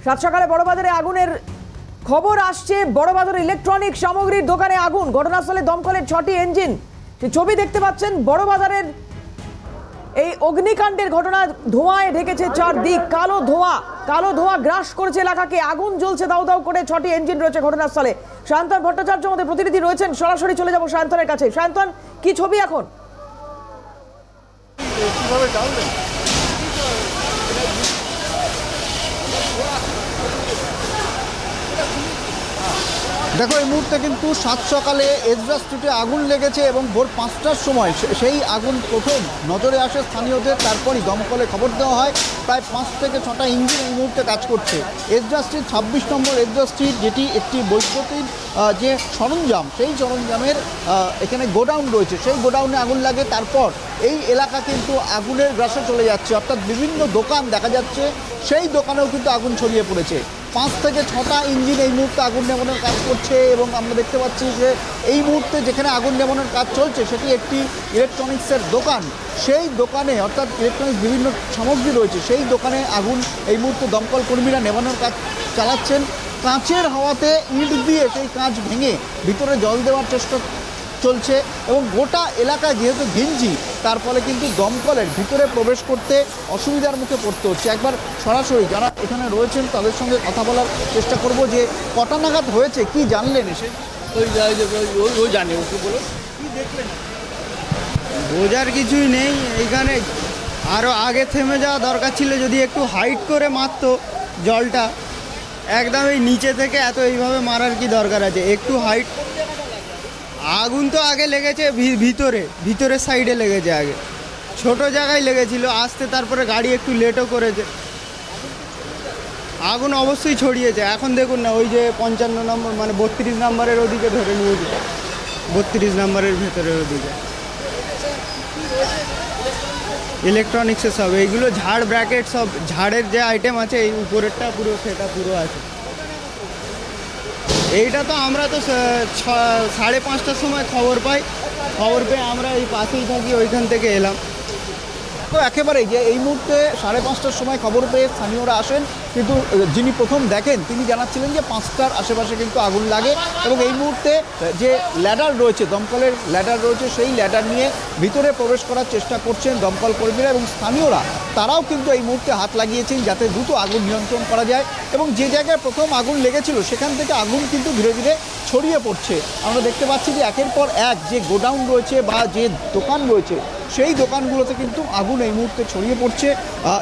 সাত সকালে বড়বাজারে আগুনের খবর আসছে। বড়বাজার ইলেকট্রনিক সামগ্রীর দোকানে আগুন। ঘটনাস্থলে দমকলের 6টি ইঞ্জিন। সেই ছবি দেখতে পাচ্ছেন। বড়বাজারের এই অগ্নিকাণ্ডের ঘটনা ধোঁয়ায় ঢেকেছে চারদিক। কালো ধোঁয়া গ্রাস করেছে এলাকাকে। আগুন জ্বলছে দাউ দাউ করে। 6টি ইঞ্জিন রয়েছে ঘটনাস্থলে। সায়ন্তন ভট্টাচার্য আমাদের প্রতিনিধি রয়েছেন, সরাসরি চলে যাব সায়ন্তনের কাছে। সায়ন্তন, কি ছবি এখন? দেখো, এই মুহূর্তে কিন্তু সাত সকালে এজরা স্ট্রিটে আগুন লেগেছে এবং ভোর 5টার সময় সেই আগুন প্রথম নজরে আসে স্থানীয়দের। তারপরই দমকলে খবর দেওয়া হয়। প্রায় 5 থেকে 6টা ইঞ্জিন এই মুহূর্তে কাজ করছে। এজরা স্ট্রিট 26 নম্বর এজরা স্ট্রিট, যেটি একটি বৈদ্যুতিক যে সরঞ্জাম, সেই সরঞ্জামের এখানে গোডাউন রয়েছে। সেই গোডাউনে আগুন লাগে। তারপর এই এলাকা কিন্তু আগুনের গ্রাসে চলে যাচ্ছে, অর্থাৎ বিভিন্ন দোকান দেখা যাচ্ছে, সেই দোকানেও কিন্তু আগুন ছড়িয়ে পড়েছে। 5 থেকে 6টা ইঞ্জিন এই মুহূর্তে আগুন নেভানোর কাজ করছে এবং আমরা দেখতে পাচ্ছি যে এই মুহূর্তে যেখানে আগুন নেভানোর কাজ চলছে সেটি একটি ইলেকট্রনিক্সের দোকান। সেই দোকানে, অর্থাৎ ইলেকট্রনিক্স বিভিন্ন সামগ্রী রয়েছে, সেই দোকানে আগুন এই মুহূর্তে দমকল কর্মীরা নেভানোর কাজ চালাচ্ছেন। কাঁচের হাওয়াতে ইট দিয়ে সেই কাঁচ ভেঙে ভিতরে জল দেওয়ার চেষ্টা চলছে এবং গোটা এলাকায় যেহেতু ঘিঞ্জি, তার ফলে কিন্তু দমকলের ভিতরে প্রবেশ করতে অসুবিধার মুখে পড়তে হচ্ছে। একবার সরাসরি যারা এখানে রয়েছেন তাদের সঙ্গে কথা বলার চেষ্টা করব যে কটা নাগাদ হয়েছে, কি জানলেন এসে? ওই জানি, ওকে বলো কি দেখলেন? বোঝার কিছুই নেই। এইখানে আরও আগে থেমে যাওয়া দরকার ছিল, যদি একটু হাইট করে মারতো জলটা। একদম এই নিচে থেকে এত এইভাবে মারার কি দরকার আছে? একটু হাইট। আগুন তো আগে লেগেছে ভিতরের সাইডে লেগেছে, আগে ছোট জায়গায় লেগেছিল, আসতে তারপরে গাড়ি একটু লেটও করেছে। আগুন অবশ্যই ছড়িয়েছে। এখন দেখুন না, ওই যে 55 নম্বর মানে 32 নম্বরের ওদিকে ধরে নিয়েছে, 32 নম্বরের ভেতরের ওদিকে ইলেকট্রনিক্সের সব এইগুলো ঝাড় ব্র্যাকেট, সব ঝাড়ের যে আইটেম আছে এই উপরেরটা পুরো, সেটা পুরো আছে। এইটা তো আমরা তো 5:30টার সময় খবর পেয়ে আমরা এই পাশেই থাকি, ওইখান থেকে এলাম। তো একেবারেই যে এই মুহূর্তে 5:30টার সময় খবর পেয়ে স্থানীয়রা আসেন, কিন্তু যিনি প্রথম দেখেন তিনি জানাচ্ছিলেন যে 5টার আশেপাশে কিন্তু আগুন লাগে এবং এই মুহূর্তে যে ল্যাডার রয়েছে, দমকলের ল্যাডার রয়েছে, সেই ল্যাডার নিয়ে ভিতরে প্রবেশ করার চেষ্টা করছেন দমকল কর্মীরা এবং স্থানীয়রা। তারাও কিন্তু এই মুহূর্তে হাত লাগিয়েছেন যাতে দ্রুত আগুন নিয়ন্ত্রণ করা যায় এবং যে জায়গায় প্রথম আগুন লেগেছিল সেখান থেকে আগুন কিন্তু ধীরে ধীরে ছড়িয়ে পড়ছে। আমরা দেখতে পাচ্ছি যে একের পর এক যে গোডাউন রয়েছে বা যে দোকান রয়েছে, সেই দোকানগুলোতে কিন্তু আগুন এই মুহূর্তে ছড়িয়ে পড়ছে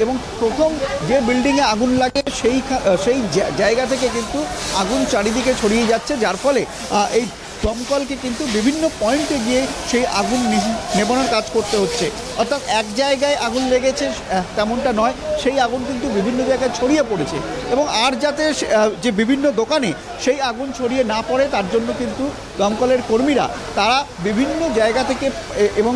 এবং প্রথম যে বিল্ডিংয়ে আগুন লাগে সেই জায়গা থেকে কিন্তু আগুন চারিদিকে ছড়িয়ে যাচ্ছে, যার ফলে এই দমকলকে কিন্তু বিভিন্ন পয়েন্টে গিয়ে সেই আগুন নেভানোর কাজ করতে হচ্ছে। অর্থাৎ এক জায়গায় আগুন লেগেছে তেমনটা নয়, সেই আগুন কিন্তু বিভিন্ন জায়গায় ছড়িয়ে পড়েছে এবং আর যাতে যে বিভিন্ন দোকানে সেই আগুন ছড়িয়ে না পড়ে তার জন্য কিন্তু দমকলের কর্মীরা তারা বিভিন্ন জায়গা থেকে এবং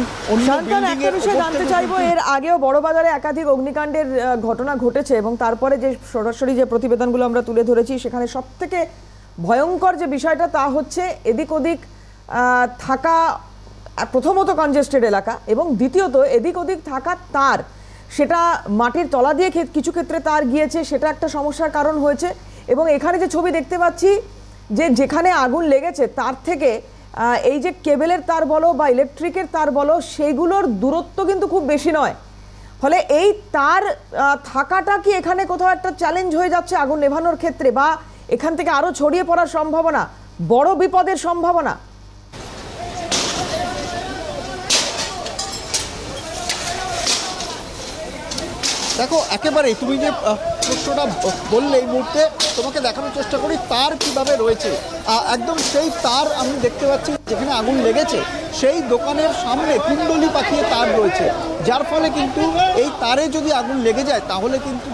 একটা বিষয় জানতে চাইবো, এর আগেও বড়বাজারে একাধিক অগ্নিকাণ্ডের ঘটনা ঘটেছে এবং তারপরে যে সরাসরি যে প্রতিবেদনগুলো আমরা তুলে ধরেছি সেখানে সবথেকে ভয়ঙ্কর যে বিষয়টা তা হচ্ছে এদিক ওদিক থাকা, প্রথমত কনজেস্টেড এলাকা এবং দ্বিতীয়ত এদিক ওদিক থাকা তার, সেটা মাটির তলা দিয়ে কিছু ক্ষেত্রে তার গিয়েছে, সেটা একটা সমস্যার কারণ হয়েছে। এবং এখানে যে ছবি দেখতে পাচ্ছি যে যেখানে আগুন লেগেছে তার থেকে এই যে কেবেলের তার বলো বা ইলেকট্রিকের তার বলো, সেইগুলোর দূরত্ব কিন্তু খুব বেশি নয়। ফলে এই তার থাকাটা কি এখানে কোথাও একটা চ্যালেঞ্জ হয়ে যাচ্ছে আগুন নেভানোর ক্ষেত্রে, বা এখান থেকে আরো ছড়িয়ে পড়ার সম্ভাবনা, বড় বিপদের সম্ভাবনা? দেখো, একেবারেই তুমি যে প্রশ্নটা বললে এই মুহূর্তে তোমাকে দেখানোর চেষ্টা করি তার কিভাবে রয়েছে। একদম সেই তার আমি দেখতে পাচ্ছি যেখানে আগুন লেগেছে সেই দোকানের সামনে কুণ্ডলি পাকিয়ে তার রয়েছে, যার ফলে কিন্তু এই তারে যদি আগুন লেগে যায় তাহলে কিন্তু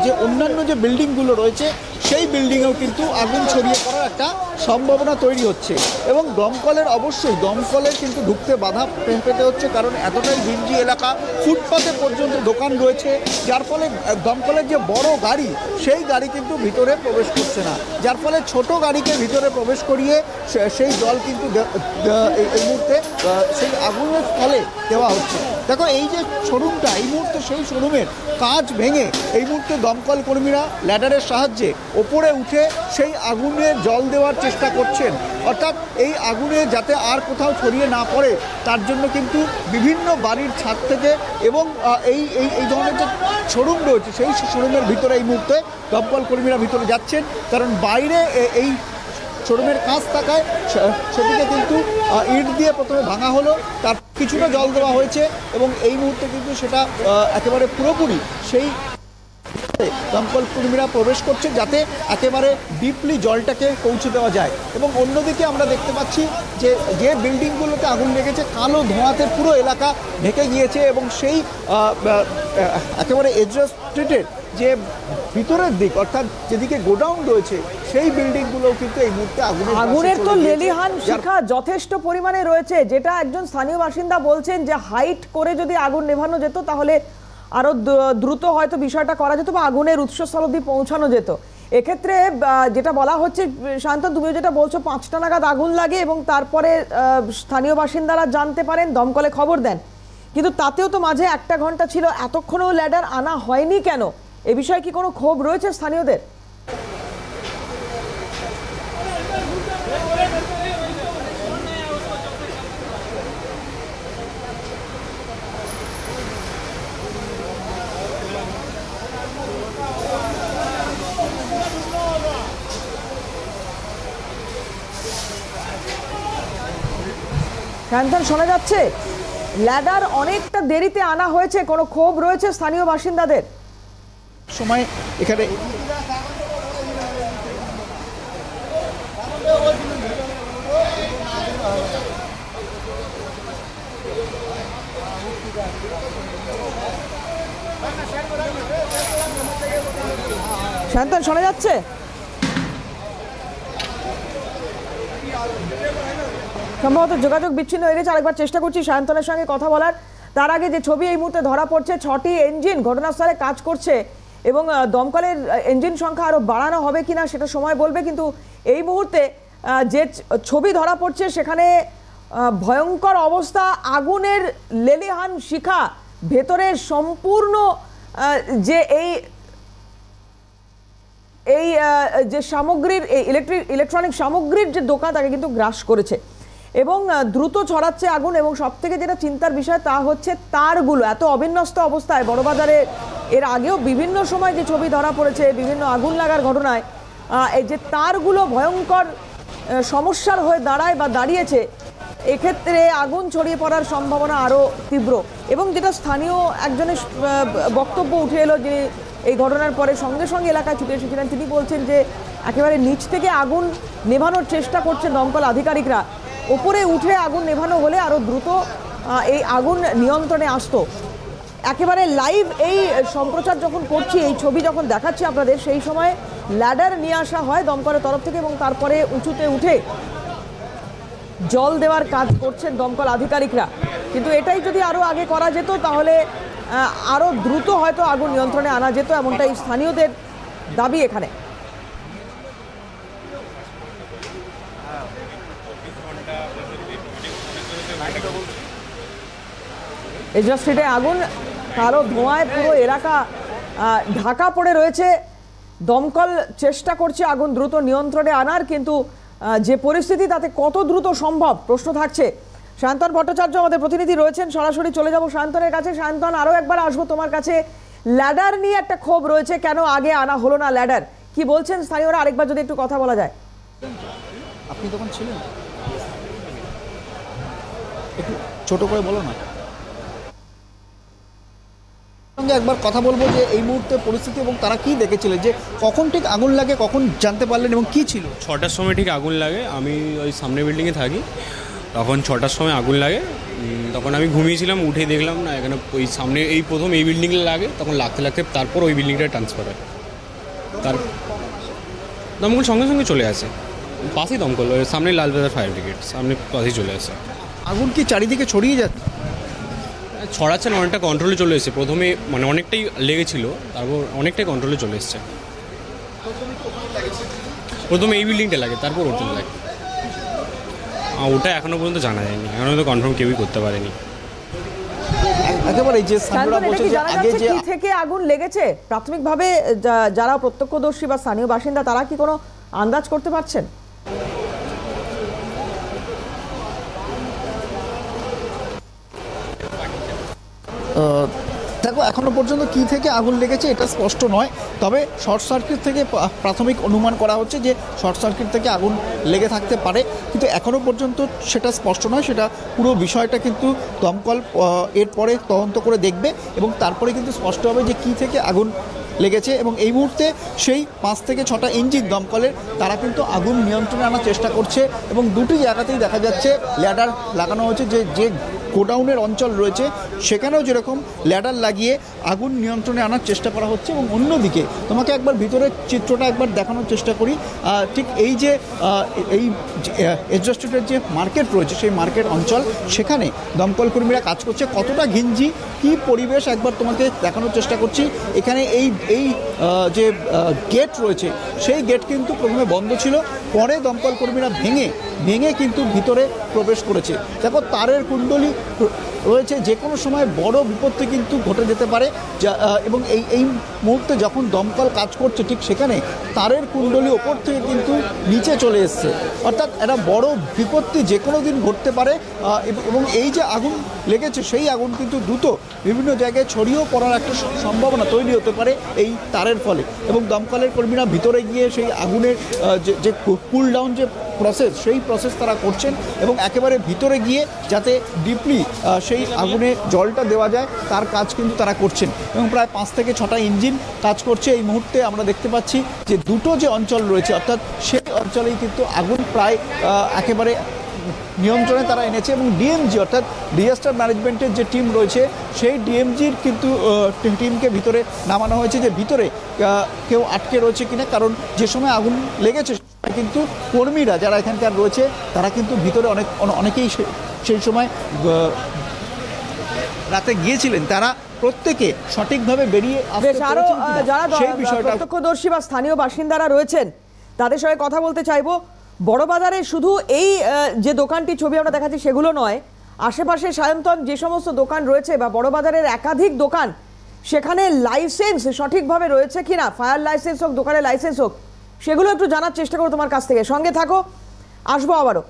যে অন্যান্য যে বিল্ডিংগুলো রয়েছে সেই বিল্ডিংয়েও কিন্তু আগুন ছড়িয়ে পড়ার একটা সম্ভাবনা তৈরি হচ্ছে এবং দমকলের কিন্তু ঢুকতে বাধা পেতে হচ্ছে, কারণ এতটাই ঘিঞ্জি এলাকা, ফুটপাতে পর্যন্ত দোকান রয়েছে, যার ফলে দমকলের যে বড় গাড়ি সেই গাড়ি কিন্তু ভিতরে প্রবেশ করছে না, যার ফলে ছোট গাড়িকে ভিতরে প্রবেশ করিয়ে সেই জল কিন্তু এই মুহূর্তে সেই আগুনের স্থলে দেওয়া হচ্ছে। দেখো এই যে শোরুমটা, এই মুহূর্তে সেই শোরুমের কাঁচ ভেঙে এই মুহূর্তে দমকল কর্মীরা ল্যাডারের সাহায্যে ওপরে উঠে সেই আগুনে জল দেওয়ার চেষ্টা করছেন। অর্থাৎ এই আগুনে যাতে আর কোথাও ছড়িয়ে না পড়ে তার জন্য কিন্তু বিভিন্ন বাড়ির ছাদ থেকে এবং এই ধরনের যে শোরুম রয়েছে সেই শোরুমের ভিতরে এই মুহূর্তে দমকল কর্মীরা ভিতরে যাচ্ছেন, কারণ বাইরে এই শোরুমের কাঁচ থাকায় সেটিকে কিন্তু ইট দিয়ে প্রথমে ভাঙা হলো, তার কিছুটা জল দেওয়া হয়েছে এবং এই মুহূর্তে কিন্তু সেটা একেবারে পুরোপুরি সেই দমকল কর্মীরা প্রবেশ করছে যাতে একেবারে ডিপলি জলটাকে পৌঁছে দেওয়া যায়। এবং অন্যদিকে আমরা দেখতে পাচ্ছি যে বিল্ডিংগুলোতে আগুন লেগেছে কালো ধোঁয়াতে পুরো এলাকা ঢেকে গিয়েছে এবং সেই একেবারে এজরাস স্ট্রিটের যে ভিতরের দিক অর্থাৎ যেদিকে গোডাউন রয়েছে সেই বিল্ডিংগুলোও কিন্তু এই মুহূর্তে আগুনের তো লেলিহান শিখা যথেষ্ট পরিমাণে রয়েছে, যেটা একজন স্থানীয় বাসিন্দা বলছেন যে হাইট করে যদি আগুন নেভানো যেত তাহলে আরো দ্রুত হয়তো বিষয়টা করা যেত বা আগুনের উৎসস্থল অবধি পৌঁছানো যেত। এক্ষেত্রে যেটা বলা হচ্ছে, শান্তন তুমিও যেটা বলছো, 5টা নাগাদ আগুন লাগে এবং তারপরে স্থানীয় বাসিন্দারা জানতে পারেন, দমকলে খবর দেন, কিন্তু তাতেও তো মাঝে 1টা ঘন্টা ছিল, এতক্ষণও ল্যাডার আনা হয়নি কেন? এ বিষয়ে কি কোনো ক্ষোভ রয়েছে স্থানীয়দের? শান্তন শোনা যাচ্ছে? ল্যাডার অনেকটা দেরিতে আনা হয়েছে, কোনো ক্ষোভ রয়েছে স্থানীয় বাসিন্দাদের? সময় এখানে শান্তন শোনা যাচ্ছে? সম্ভবত যোগাযোগ বিচ্ছিন্ন হয়ে গেছে, আরেকবার চেষ্টা করছি সায়ন্তনের সঙ্গে কথা বলার। তার আগে যে ছবি এই মুহূর্তে ধরা পড়ছে, 6টি ইঞ্জিন ঘটনাস্থলে কাজ করছে এবং দমকলের ইঞ্জিন সংখ্যা আরও বাড়ানো হবে কিনা সেটা সময় বলবে, কিন্তু এই মুহূর্তে যে ছবি ধরা পড়ছে সেখানে ভয়ঙ্কর অবস্থা, আগুনের লেলিহান শিখা, ভেতরের সম্পূর্ণ যে এই যে সামগ্রীর ইলেকট্রনিক সামগ্রীর যে দোকান তাকে কিন্তু গ্রাস করেছে এবং দ্রুত ছড়াচ্ছে আগুন। এবং সবথেকে যেটা চিন্তার বিষয় তা হচ্ছে তারগুলো এত অবিন্যস্ত অবস্থায়। বড়বাজারে এর আগেও বিভিন্ন সময় যে ছবি ধরা পড়েছে বিভিন্ন আগুন লাগার ঘটনায়, এই যে তারগুলো ভয়ঙ্কর সমস্যার হয়ে দাঁড়ায় বা দাঁড়িয়েছে, এক্ষেত্রে আগুন ছড়িয়ে পড়ার সম্ভাবনা আরও তীব্র। এবং যেটা স্থানীয় একজনের বক্তব্য উঠে এলো, যে এই ঘটনার পরে সঙ্গে সঙ্গে এলাকায় ছুটে এসেছিলেন, তিনি বলছেন যে একেবারে নিচ থেকে আগুন নেভানোর চেষ্টা করছেন দমকল আধিকারিকরা, ওপরে উঠে আগুন নেভানো হলে আরও দ্রুত এই আগুন নিয়ন্ত্রণে আসতো। একেবারে লাইভ এই সম্প্রচার যখন করছি, এই ছবি যখন দেখাচ্ছি আপনাদের, সেই সময় ল্যাডার নিয়ে আসা হয় দমকলের তরফ থেকে এবং তারপরে উঁচুতে উঠে জল দেওয়ার কাজ করছেন দমকল আধিকারিকরা। কিন্তু এটাই যদি আরও আগে করা যেত তাহলে আরও দ্রুত হয়তো আগুন নিয়ন্ত্রণে আনা যেত, এমনটাই স্থানীয়দের দাবি এখানে। এজরা স্ট্রিটে আগুন, কালো ধোঁয়ায় পুরো এলাকা ঢাকা পড়ে রয়েছে। দমকল চেষ্টা করছে আগুন দ্রুত নিয়ন্ত্রণে আনার, কিন্তু যে পরিস্থিতি তাতে কত দ্রুত সম্ভব প্রশ্ন থাকছে। শান্তন ভট্টাচার্য আমাদের প্রতিনিধি রয়েছেন, সরাসরি চলে যাব শান্তনের কাছে। শান্তন, আরও একবার আসবো তোমার কাছে। ল্যাডার নিয়ে একটা ক্ষোভ রয়েছে, কেন আগে আনা হলো না ল্যাডার, কি বলছেন স্থানীয়রা? আরেকবার যদি একটু কথা বলা যায়। আপনি তখন ছিলেন, একটু ছোট করে বলো না। সঙ্গে একবার কথা বলবো যে এই মুহূর্তে পরিস্থিতি এবং তারা কি দেখেছিলেন, যে কখন ঠিক আগুন লাগে, কখন জানতে পারলেন এবং কি ছিল? 6টার সময় ঠিক আগুন লাগে। আমি ওই সামনে বিল্ডিংয়ে থাকি, তখন 6টার সময় আগুন লাগে। তখন আমি ঘুমিয়েছিলাম, উঠে দেখলাম না এখানে ওই সামনে এই প্রথম এই বিল্ডিংয়ে লাগে, তখন লাগতে লাগতে তারপর ওই বিল্ডিংটায় ট্রান্সফার হয়। তার দমকল সঙ্গে সঙ্গে চলে আসে, পাশেই দমকল, ওই সামনে লালবাজার ফায়ার ব্রিগেড সামনে পাশেই চলে আসে। আগুন কি চারিদিকে ছড়িয়ে যাচ্ছে? ছড়াচ্ছে না, অনেকটা কন্ট্রোলে চলে এসেছে। প্রথমে মানে অনেকটাই লেগেছিল, তারপর অনেকটাই কন্ট্রোলে চলে এসছে। প্রথমে এই বিল্ডিংটা লাগে, তারপর ওটা লাগে। ওটা এখনো পর্যন্ত জানা যায়নি, এখনো পর্যন্ত কনফার্ম কেউই করতে পারেনি। একেবারে যে স্থানীয়রা শান্তন, এটা বলছে কি যে জানা আগে যাচ্ছে যে কি থেকে আগুন লেগেছে? প্রাথমিকভাবে যারা প্রত্যক্ষদর্শী বা স্থানীয় বাসিন্দা তারা কি কোনো আন্দাজ করতে পারছেন? দেখো এখনো পর্যন্ত কি থেকে আগুন লেগেছে এটা স্পষ্ট নয়, তবে শর্ট সার্কিট থেকে প্রাথমিক অনুমান করা হচ্ছে যে শর্ট সার্কিট থেকে আগুন লেগে থাকতে পারে, কিন্তু এখনো পর্যন্ত সেটা স্পষ্ট নয়। সেটা পুরো বিষয়টা কিন্তু দমকল এরপরে তদন্ত করে দেখবে এবং তারপরে কিন্তু স্পষ্ট হবে যে কি থেকে আগুন লেগেছে। এবং এই মুহূর্তে সেই 5 থেকে 6টা ইঞ্জিন দমকলের তারা কিন্তু আগুন নিয়ন্ত্রণে আনার চেষ্টা করছে এবং দুটি জায়গাতেই দেখা যাচ্ছে ল্যাডার লাগানো হয়েছে। যে গোডাউনের অঞ্চল রয়েছে সেখানেও যেরকম ল্যাডার লাগিয়ে আগুন নিয়ন্ত্রণে আনার চেষ্টা করা হচ্ছে। এবং অন্যদিকে তোমাকে একবার ভিতরের চিত্রটা একবার দেখানোর চেষ্টা করি। ঠিক এই যে এই এজরা স্ট্রিটের যে মার্কেট রয়েছে সেই মার্কেট অঞ্চল, সেখানে দমকল কর্মীরা কাজ করছে। কতটা ঘিঞ্জি কী পরিবেশ একবার তোমাকে দেখানোর চেষ্টা করছি। এখানে এই যে গেট রয়েছে সেই গেট কিন্তু প্রথমে বন্ধ ছিল, পরে দমকল কর্মীরা ভেঙে কিন্তু ভিতরে প্রবেশ করেছে। দেখো তারের কুণ্ডলী রয়েছে, যে কোনো সময় বড় বিপত্তি কিন্তু ঘটে যেতে পারে। এবং এই মুহূর্তে যখন দমকল কাজ করছে ঠিক সেখানে তারের কুণ্ডলী ওপর থেকে কিন্তু নিচে চলে এসছে, অর্থাৎ একটা বড় বিপত্তি যে কোনো দিন ঘটতে পারে। এবং এই যে আগুন লেগেছে সেই আগুন কিন্তু দ্রুত বিভিন্ন জায়গায় ছড়িয়েও পড়ার একটা সম্ভাবনা তৈরি হতে পারে এই তারের ফলে। এবং দমকলের কর্মীরা ভিতরে গিয়ে সেই আগুনের যে কুল ডাউন যে প্রসেস সেই প্রসেস তারা করছেন এবং একেবারে ভিতরে গিয়ে যাতে ডিপলি সেই আগুনে জলটা দেওয়া যায় তার কাজ কিন্তু তারা করছেন। এবং প্রায় 5 থেকে 6টা ইঞ্জিন কাজ করছে। এই মুহূর্তে আমরা দেখতে পাচ্ছি যে দুটো যে অঞ্চল রয়েছে অর্থাৎ সেই অঞ্চলেই কিন্তু আগুন প্রায় একেবারে নিয়ন্ত্রণে তারা এনেছে। এবং ডিএমজি অর্থাৎ ডিজাস্টার ম্যানেজমেন্টের যে টিম রয়েছে সেই ডিএমজির কিন্তু টিমকে ভিতরে নামানো হয়েছে যে ভিতরে কেউ আটকে রয়েছে কিনা, কারণ যে সময় আগুন লেগেছে কিন্তু কর্মীরা যারা এখানকার রয়েছে তারা কিন্তু ভিতরে অনেকেই সেই সময় রাতে গিয়েছিলেন, তারা প্রত্যেকে সঠিকভাবে বেরিয়ে আসতে পেরেছেন কিনা সেই বিষয়টা। প্রত্যক্ষদর্শী বা স্থানীয় বাসিন্দারা রয়েছেন তাদের সঙ্গে কথা বলতে চাইবো। বড়বাজারে শুধু এই যে দোকানটি ছবি আমরা দেখাচ্ছি সেগুলো নয়, আশেপাশে সায়ন্তন যে সমস্ত দোকান রয়েছে বা বড়বাজারের একাধিক দোকান, সেখানে লাইসেন্স সঠিকভাবে রয়েছে কিনা, ফায়ার লাইসেন্স হোক দোকানের লাইসেন্স হোক, সেগুলো একটু জানার চেষ্টা করো তোমার কাছ থেকে। সঙ্গে থাকো, আসবো আবারও।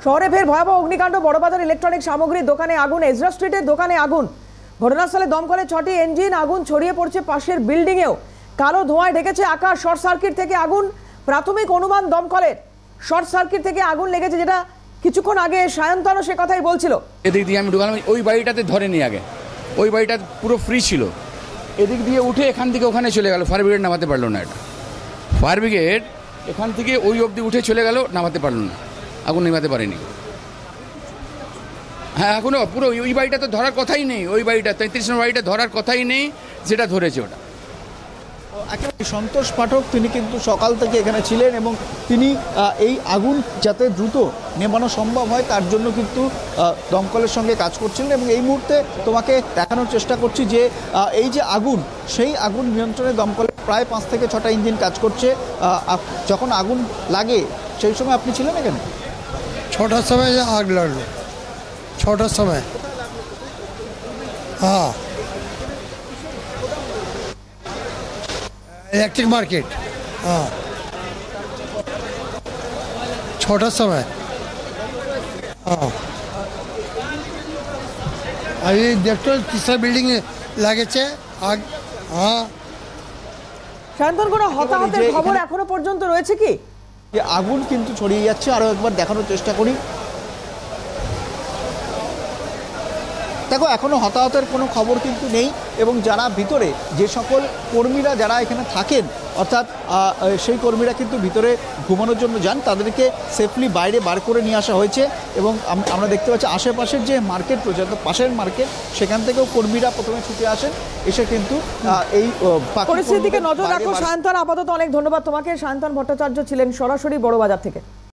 শহরে ফের ভয়াবহ অগ্নিকাণ্ড, বড়বাজার ইলেকট্রনিক সামগ্রীর দোকানে আগুন, এজরা স্ট্রিটের দোকানে আগুন। ঘটনাস্থলে দমকলের 6টি ইঞ্জিন, আগুন ছড়িয়ে পড়ছে পাশের বিল্ডিংয়েও। কালো ধোঁয়ায় ঢেকেছে আকাশ। শর্ট সার্কিট থেকে আগুন, প্রাথমিক অনুমান দমকলের শর্ট সার্কিট থেকে আগুন লেগেছে, যেটা কিছুক্ষণ আগে সায়ন্তনও সে কথাই বলছিল। এদিক দিয়ে আমি ঢুকালাম, ওই বাড়িটাতে ধরেনি আগে, ওই বাড়িটা পুরো ফ্রি ছিল। এদিক দিয়ে উঠে এখান থেকে ওখানে চলে গেল, ফায়ার ব্রিগেড নামাতে পারলো না। এটা ফায়ার ব্রিগেড এখান থেকে ওই অবধি উঠে চলে গেল, নামাতে পারলো না, আগুন নেমাতে পারেনি। হ্যাঁ এখনও পুরো ওই বাড়িটা তো ধরার কথাই নেই, ওই বাড়িটা 33 নম্বর বাড়িটা ধরার কথাই নেই, যেটা ধরেছে ওটা। একেবারে সন্তোষ পাঠক তিনি কিন্তু সকাল থেকে এখানে ছিলেন এবং তিনি এই আগুন যাতে দ্রুত নেভানো সম্ভব হয় তার জন্য কিন্তু দমকলের সঙ্গে কাজ করছিলেন। এবং এই মুহূর্তে তোমাকে দেখানোর চেষ্টা করছি যে এই যে আগুন, সেই আগুন নিয়ন্ত্রণে দমকলের প্রায় 5 থেকে 6টা ইঞ্জিন কাজ করছে। যখন আগুন লাগে সেই সময় আপনি ছিলেন এখানে? 6টার সময় আগ লাগলো, 6টার সময়। হ্যাঁ, ইলেকট্রিক মার্কেট। হ্যাঁ, 6টার সময়। হ্যাঁ, আমি দেখতে 3টা বিল্ডিংয়ে লাগেছে আগ। হ্যাঁ, সায়ন্তন, কোনো হতাহতের খবর এখনো পর্যন্ত রয়েছে কি? যে আগুন কিন্তু ছড়িয়ে যাচ্ছে, আরও একবার দেখানোর চেষ্টা করি। দেখো এখনও হতাহতের কোনো খবর কিন্তু নেই। এবং যারা ভিতরে যে সকল কর্মীরা যারা এখানে থাকেন অর্থাৎ সেই কর্মীরা কিন্তু ভিতরে ঘুমানোর জন্য যান, তাদেরকে সেফলি বাইরে বার করে নিয়ে আসা হয়েছে। এবং আমরা দেখতে পাচ্ছি আশেপাশের যে মার্কেট রয়েছে অর্থাৎ পাশের মার্কেট, সেখান থেকেও কর্মীরা প্রথমে ছুটে আসেন, এসে কিন্তু এই পরিস্থিতিকে নজর রাখো। সায়ন্তন, আপাতত অনেক ধন্যবাদ তোমাকে। সায়ন্তন ভট্টাচার্য ছিলেন সরাসরি বড়বাজার থেকে।